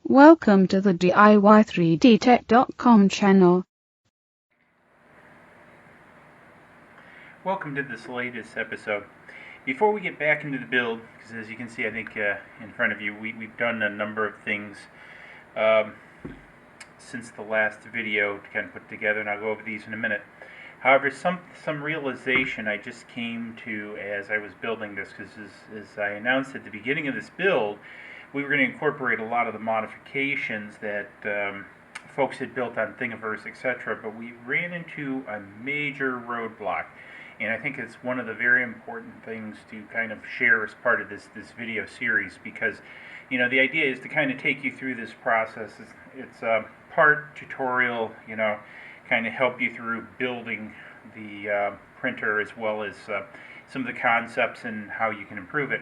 Welcome to the DIY3DTech.com channel. Welcome to this latest episode. Before we get back into the build, because as you can see, I think in front of you, we've done a number of things since the last video to kind of put together, and I'll go over these in a minute. However, some realization I just came to as I was building this, because as I announced at the beginning of this build, we were going to incorporate a lot of the modifications that folks had built on Thingiverse, etc., but we ran into a major roadblock. And I think it's one of the very important things to kind of share as part of this video series, because the idea is to kind of take you through this process. It's part tutorial, kind of help you through building the printer, as well as some of the concepts and how you can improve it.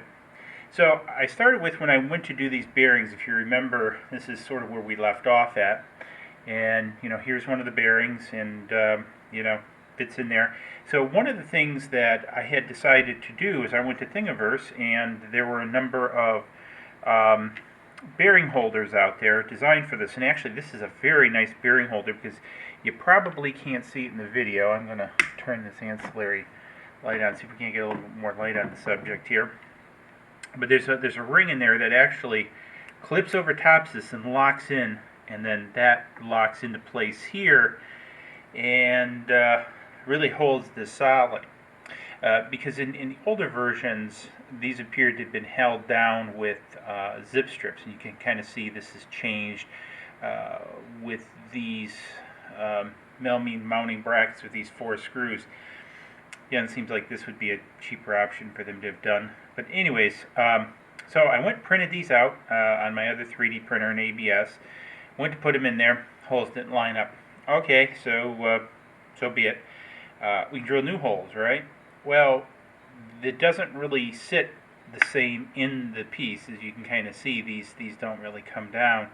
So I started with, when I went to do these bearings, if you remember, this is sort of where we left off at. And here's one of the bearings, and fits in there. So one of the things that I had decided to do is I went to Thingiverse, and there were a number of bearing holders out there designed for this. And actually, this is a very nice bearing holder, because you probably can't see it in the video. I'm going to turn this ancillary light on, see if we can get a little bit more light on the subject here. But there's a ring in there that actually clips over top this and locks in, and then that locks into place here, and really holds this solid. Because in the older versions, these appeared to have been held down with zip strips, and you can kind of see this has changed with these melamine mounting brackets with these 4 screws. Again, it seems like this would be a cheaper option for them to have done. But anyways, so I went and printed these out on my other 3D printer in ABS. Went to put them in there. Holes didn't line up. Okay, so be it. We can drill new holes, right? Well, it doesn't really sit the same in the piece. As you can kind of see, these don't really come down.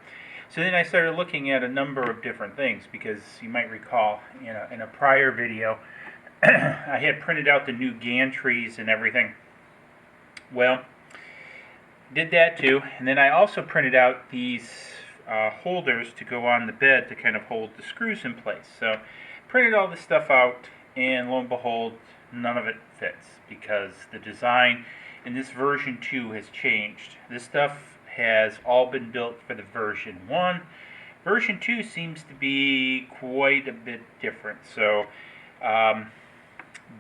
So then I started looking at a number of different things, because you might recall in a prior video I had printed out the new gantries and everything. Well, did that too, and then I also printed out these holders to go on the bed to kind of hold the screws in place. So printed all this stuff out, and lo and behold, none of it fits, because the design in this version 2 has changed. This stuff has all been built for the version 1. Version 2 seems to be quite a bit different. So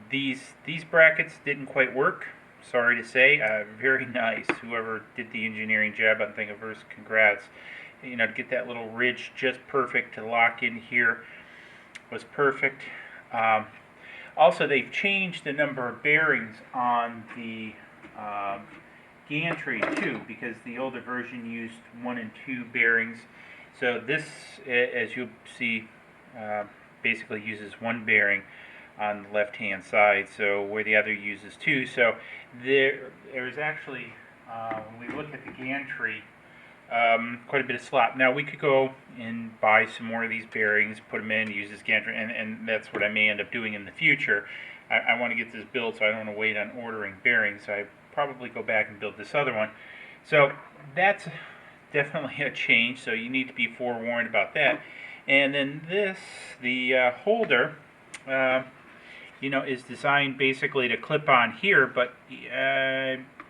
these brackets didn't quite work, sorry to say. Very nice, whoever did the engineering job on Thingiverse, congrats. To get that little ridge just perfect to lock in here was perfect. Also, they've changed the number of bearings on the gantry too, because the older version used 1 and 2 bearings. So this, as you'll see, basically uses 1 bearing on the left hand side, so where the other uses 2. So there's actually, when we look at the gantry, quite a bit of slop. Now we could go and buy some more of these bearings, put them in, use this gantry, and that's what I may end up doing in the future. I want to get this built, so I don't want to wait on ordering bearings. So I probably go back and build this other one. So that's definitely a change, so you need to be forewarned about that. And then this, the holder, is designed basically to clip on here, but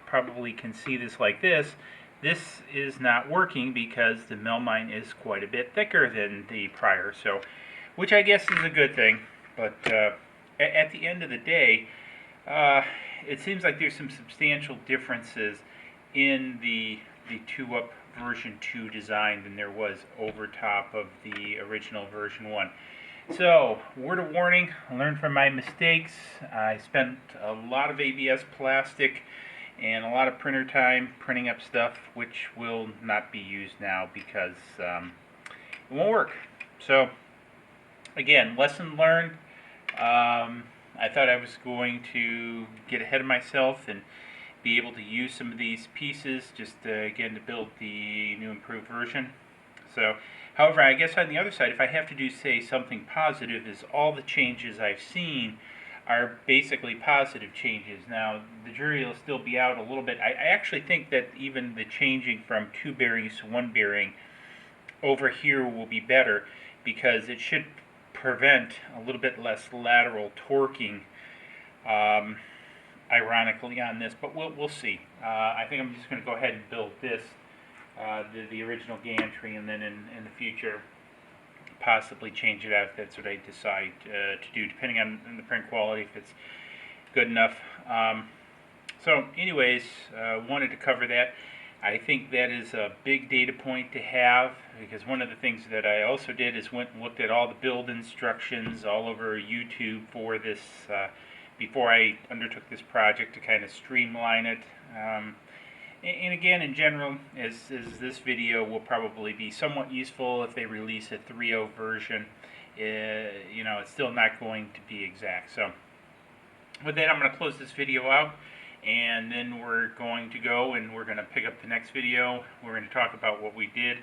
probably can see this like this. This is not working because the melamine is quite a bit thicker than the prior, so, which I guess is a good thing. But at the end of the day, it seems like there's some substantial differences in the 2-up version 2 design than there was over top of the original version 1. So, word of warning, learn from my mistakes. I spent a lot of ABS plastic and a lot of printer time printing up stuff which will not be used now, because it won't work. So, again, lesson learned. I thought I was going to get ahead of myself and be able to use some of these pieces just again to build the new improved version. So, however, I guess on the other side, if I have to say something positive, is all the changes I've seen are basically positive changes. Now, the jury will still be out a little bit. I actually think that even the changing from 2 bearings to 1 bearing over here will be better, because it should prevent a little bit less lateral torquing, ironically, on this, but we'll see. I think I'm just going to go ahead and build this, the original gantry, and then in the future possibly change it out if that's what I decide to do, depending on the print quality, if it's good enough. So anyways, wanted to cover that. I think that is a big data point to have, because one of the things that I also did is went and looked at all the build instructions all over YouTube for this before I undertook this project, to kind of streamline it. And again, in general, as this video will probably be somewhat useful if they release a 3.0 version, you know, it's still not going to be exact. So with that, I'm going to close this video out, and then we're going to go and we're going to pick up the next video. We're going to talk about what we did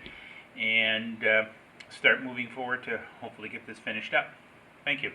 and start moving forward to hopefully get this finished up. Thank you.